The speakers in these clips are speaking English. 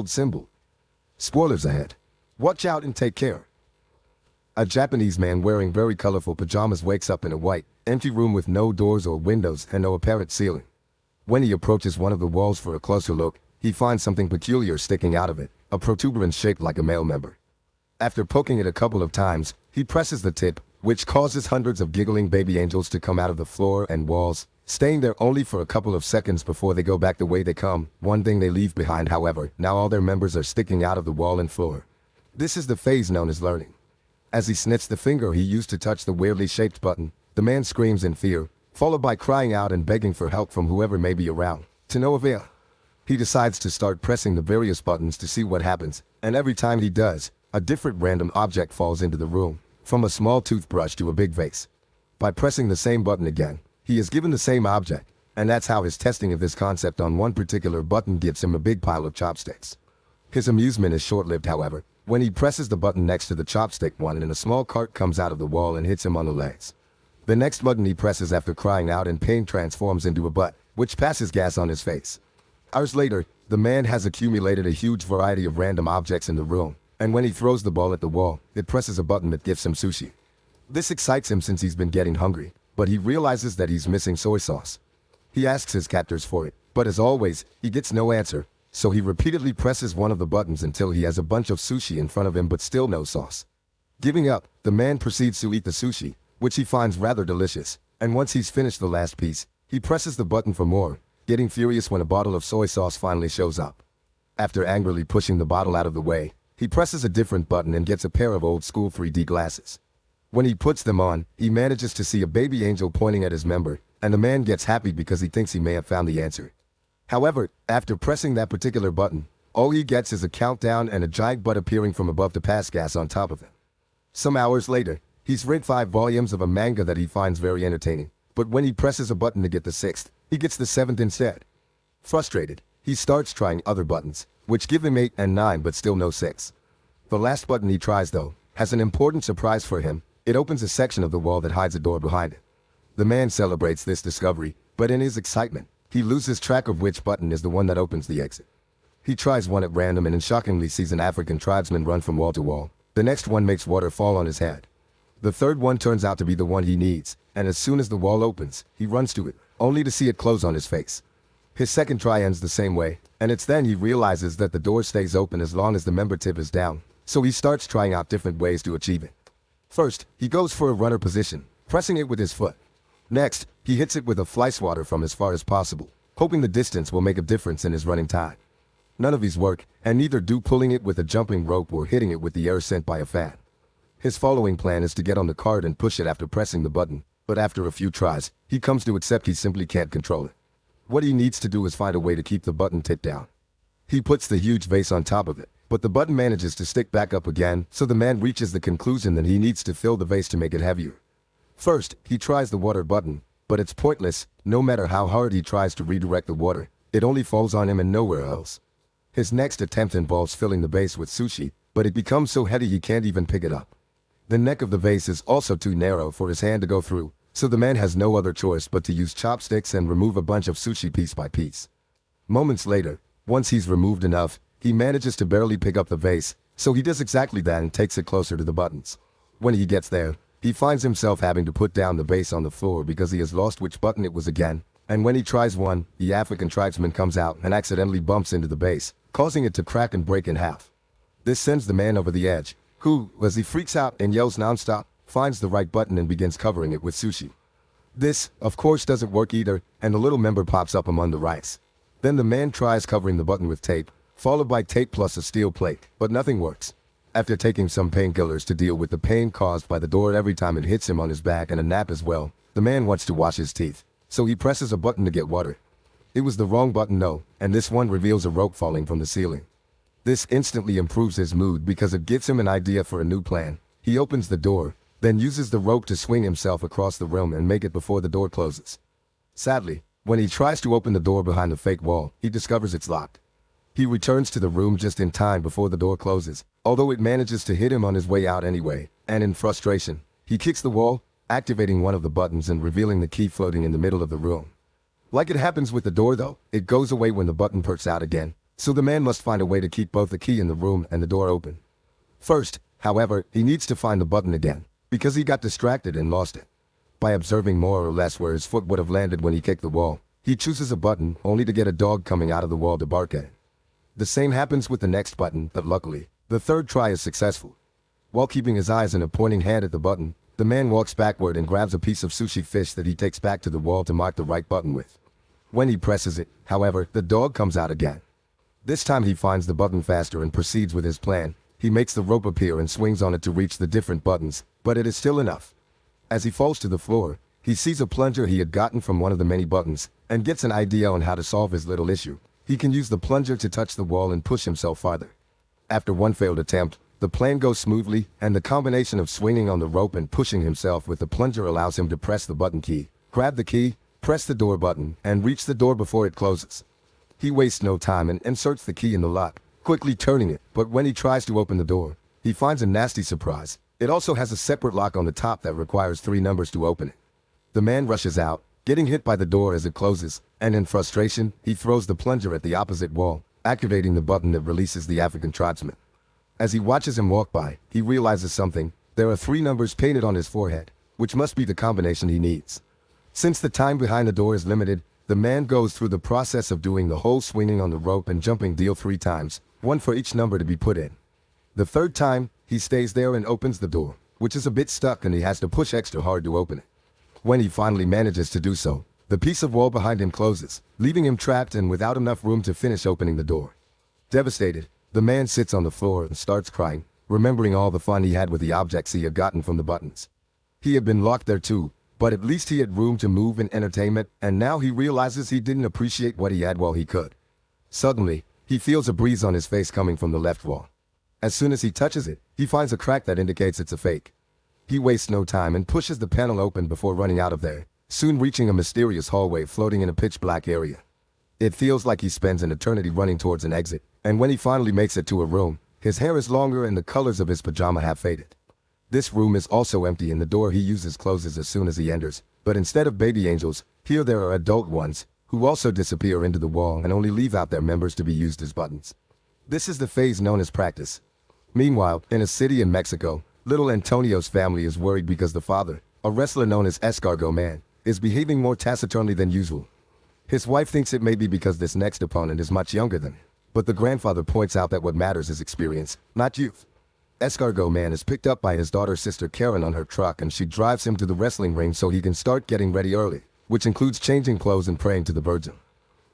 symbol. Spoilers ahead. Watch out and take care. A Japanese man wearing very colorful pajamas wakes up in a white, empty room with no doors or windows and no apparent ceiling. When he approaches one of the walls for a closer look, he finds something peculiar sticking out of it, a protuberance shaped like a male member. After poking it a couple of times, he presses the tip, which causes hundreds of giggling baby angels to come out of the floor and walls, staying there only for a couple of seconds before they go back the way they come. One thing they leave behind, however, now all their members are sticking out of the wall and floor. This is the phase known as learning. As he snits the finger he used to touch the weirdly shaped button, the man screams in fear, followed by crying out and begging for help from whoever may be around. To no avail. He decides to start pressing the various buttons to see what happens, and every time he does, a different random object falls into the room, from a small toothbrush to a big vase. By pressing the same button again, he is given the same object, and that's how his testing of this concept on one particular button gives him a big pile of chopsticks. His amusement is short-lived, however, when he presses the button next to the chopstick one and a small cart comes out of the wall and hits him on the legs. The next button he presses after crying out in pain transforms into a butt, which passes gas on his face. Hours later, the man has accumulated a huge variety of random objects in the room, and when he throws the ball at the wall, it presses a button that gives him sushi. This excites him since he's been getting hungry, but he realizes that he's missing soy sauce. He asks his captors for it, but as always, he gets no answer, so he repeatedly presses one of the buttons until he has a bunch of sushi in front of him but still no sauce. Giving up, the man proceeds to eat the sushi, which he finds rather delicious, and once he's finished the last piece, he presses the button for more, getting furious when a bottle of soy sauce finally shows up. After angrily pushing the bottle out of the way, he presses a different button and gets a pair of old-school 3D glasses. When he puts them on, he manages to see a baby angel pointing at his member, and the man gets happy because he thinks he may have found the answer. However, after pressing that particular button, all he gets is a countdown and a giant butt appearing from above to pass gas on top of him. Some hours later, he's read 5 volumes of a manga that he finds very entertaining, but when he presses a button to get the 6th, he gets the 7th instead. Frustrated, he starts trying other buttons, which give him 8 and 9 but still no 6. The last button he tries, though, has an important surprise for him. It opens a section of the wall that hides a door behind it. The man celebrates this discovery, but in his excitement, he loses track of which button is the one that opens the exit. He tries one at random and shockingly sees an African tribesman run from wall to wall. The next one makes water fall on his head. The third one turns out to be the one he needs, and as soon as the wall opens, he runs to it, only to see it close on his face. His second try ends the same way, and it's then he realizes that the door stays open as long as the member tip is down, so he starts trying out different ways to achieve it. First, he goes for a runner position, pressing it with his foot. Next, he hits it with a fly swatter from as far as possible, hoping the distance will make a difference in his running time. None of these work, and neither do pulling it with a jumping rope or hitting it with the air sent by a fan. His following plan is to get on the cart and push it after pressing the button, but after a few tries, he comes to accept he simply can't control it. What he needs to do is find a way to keep the button tip down. He puts the huge vase on top of it, but the button manages to stick back up again, so the man reaches the conclusion that he needs to fill the vase to make it heavier. First, he tries the water button, but it's pointless. No matter how hard he tries to redirect the water, it only falls on him and nowhere else. His next attempt involves filling the vase with sushi, but it becomes so heavy he can't even pick it up. The neck of the vase is also too narrow for his hand to go through, so the man has no other choice but to use chopsticks and remove a bunch of sushi piece by piece. Moments later, once he's removed enough, he manages to barely pick up the vase, so he does exactly that and takes it closer to the buttons. When he gets there, he finds himself having to put down the vase on the floor because he has lost which button it was again, and when he tries one, the African tribesman comes out and accidentally bumps into the vase, causing it to crack and break in half. This sends the man over the edge, who, as he freaks out and yells nonstop, finds the right button and begins covering it with sushi. This, of course, doesn't work either, and the little member pops up among the rice. Then the man tries covering the button with tape, followed by tape plus a steel plate, but nothing works. After taking some painkillers to deal with the pain caused by the door every time it hits him on his back and a nap as well, the man wants to wash his teeth, so he presses a button to get water. It was the wrong button though, and this one reveals a rope falling from the ceiling. This instantly improves his mood because it gives him an idea for a new plan. He opens the door, then uses the rope to swing himself across the room and make it before the door closes. Sadly, when he tries to open the door behind the fake wall, he discovers it's locked. He returns to the room just in time before the door closes, although it manages to hit him on his way out anyway, and in frustration, he kicks the wall, activating one of the buttons and revealing the key floating in the middle of the room. Like it happens with the door though, it goes away when the button perks out again, So the man must find a way to keep both the key in the room and the door open. First, however, he needs to find the button again, because he got distracted and lost it. By observing more or less where his foot would have landed when he kicked the wall, he chooses a button only to get a dog coming out of the wall to bark at it. The same happens with the next button, but luckily, the third try is successful. While keeping his eyes and a pointing hand at the button, the man walks backward and grabs a piece of sushi fish that he takes back to the wall to mark the right button with. When he presses it, however, the dog comes out again. This time he finds the button faster and proceeds with his plan. He makes the rope appear and swings on it to reach the different buttons, but it is still enough. As he falls to the floor, he sees a plunger he had gotten from one of the many buttons, and gets an idea on how to solve his little issue. He can use the plunger to touch the wall and push himself farther. After one failed attempt, the plan goes smoothly, and the combination of swinging on the rope and pushing himself with the plunger allows him to press the button key, grab the key, press the door button, and reach the door before it closes. He wastes no time and inserts the key in the lock, quickly turning it, but when he tries to open the door, he finds a nasty surprise. It also has a separate lock on the top that requires 3 numbers to open it. The man rushes out, getting hit by the door as it closes, and in frustration, he throws the plunger at the opposite wall, activating the button that releases the African tribesman. As he watches him walk by, he realizes something. There are 3 numbers painted on his forehead, which must be the combination he needs. Since the time behind the door is limited, the man goes through the process of doing the whole swinging on the rope and jumping deal 3 times, 1 for each number to be put in. The 3rd time, he stays there and opens the door, which is a bit stuck and he has to push extra hard to open it. When he finally manages to do so, the piece of wall behind him closes, leaving him trapped and without enough room to finish opening the door. Devastated, the man sits on the floor and starts crying, remembering all the fun he had with the objects he had gotten from the buttons. He had been locked there too, but at least he had room to move and entertainment, and now he realizes he didn't appreciate what he had while he could. Suddenly, he feels a breeze on his face coming from the left wall. As soon as he touches it, he finds a crack that indicates it's a fake. He wastes no time and pushes the panel open before running out of there, soon reaching a mysterious hallway floating in a pitch-black area. It feels like he spends an eternity running towards an exit, and when he finally makes it to a room, his hair is longer and the colors of his pajama have faded. This room is also empty and the door he uses closes as soon as he enters, but instead of baby angels, here there are adult ones, who also disappear into the wall and only leave out their members to be used as buttons. This is the phase known as practice. Meanwhile, in a city in Mexico, little Antonio's family is worried because the father, a wrestler known as Escargot Man, is behaving more taciturnly than usual. His wife thinks it may be because this next opponent is much younger than him, but the grandfather points out that what matters is experience, not youth. Escargot Man is picked up by his daughter's sister Karen on her truck and she drives him to the wrestling ring so he can start getting ready early, which includes changing clothes and praying to the Virgin.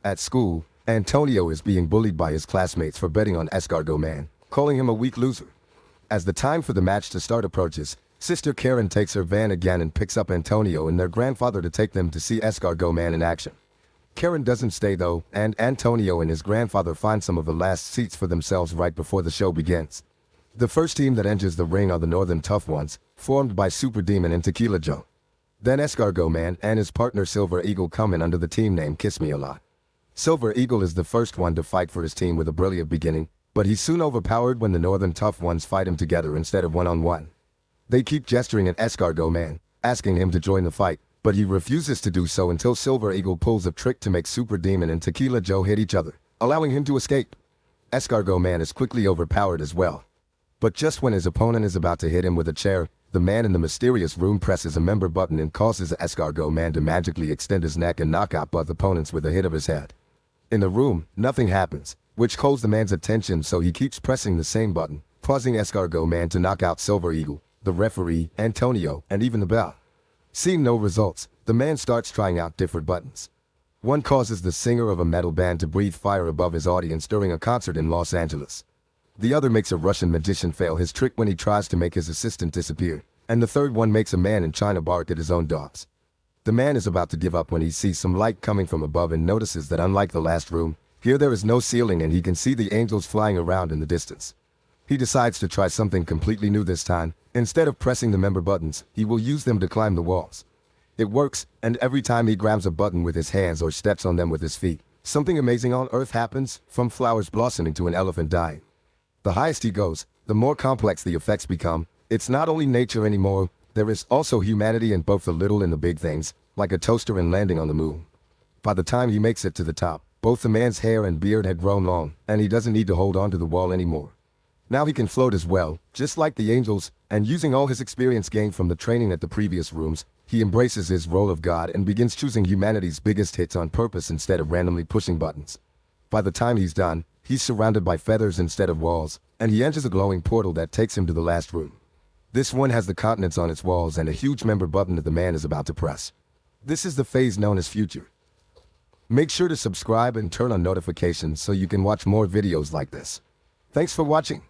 At school, Antonio is being bullied by his classmates for betting on Escargot Man, calling him a weak loser. As the time for the match to start approaches, Sister Karen takes her van again and picks up Antonio and their grandfather to take them to see Escargot Man in action. Karen doesn't stay though, and Antonio and his grandfather find some of the last seats for themselves right before the show begins. The first team that enters the ring are the Northern Tough Ones, formed by Super Demon and Tequila Joe. Then Escargot Man and his partner Silver Eagle come in under the team name Kiss Me A Lot. Silver Eagle is the first one to fight for his team with a brilliant beginning, but he's soon overpowered when the Northern Tough Ones fight him together instead of one-on-one. They keep gesturing at Escargot Man, asking him to join the fight, but he refuses to do so until Silver Eagle pulls a trick to make Super Demon and Tequila Joe hit each other, allowing him to escape. Escargot Man is quickly overpowered as well. But just when his opponent is about to hit him with a chair, the man in the mysterious room presses a member button and causes Escargot Man to magically extend his neck and knock out both opponents with a hit of his head. In the room, nothing happens, which holds the man's attention, so he keeps pressing the same button, causing Escargot Man to knock out Silver Eagle, the referee, Antonio, and even the bell. Seeing no results, the man starts trying out different buttons. One causes the singer of a metal band to breathe fire above his audience during a concert in Los Angeles. The other makes a Russian magician fail his trick when he tries to make his assistant disappear, and the third one makes a man in China bark at his own dogs. The man is about to give up when he sees some light coming from above and notices that unlike the last room, here there is no ceiling and he can see the angels flying around in the distance. He decides to try something completely new this time. Instead of pressing the member buttons, he will use them to climb the walls. It works, and every time he grabs a button with his hands or steps on them with his feet, something amazing on earth happens, from flowers blossoming to an elephant dying. The highest he goes, the more complex the effects become. It's not only nature anymore, there is also humanity in both the little and the big things, like a toaster and landing on the moon. By the time he makes it to the top, Both the man's hair and beard had grown long, and he doesn't need to hold on to the wall anymore. Now he can float as well, just like the angels, and using all his experience gained from the training at the previous rooms, he embraces his role of God and begins choosing humanity's biggest hits on purpose instead of randomly pushing buttons. By the time he's done, he's surrounded by feathers instead of walls, and he enters a glowing portal that takes him to the last room. This one has the continents on its walls and a huge member button that the man is about to press. This is the phase known as future. Make sure to subscribe and turn on notifications so you can watch more videos like this. Thanks for watching.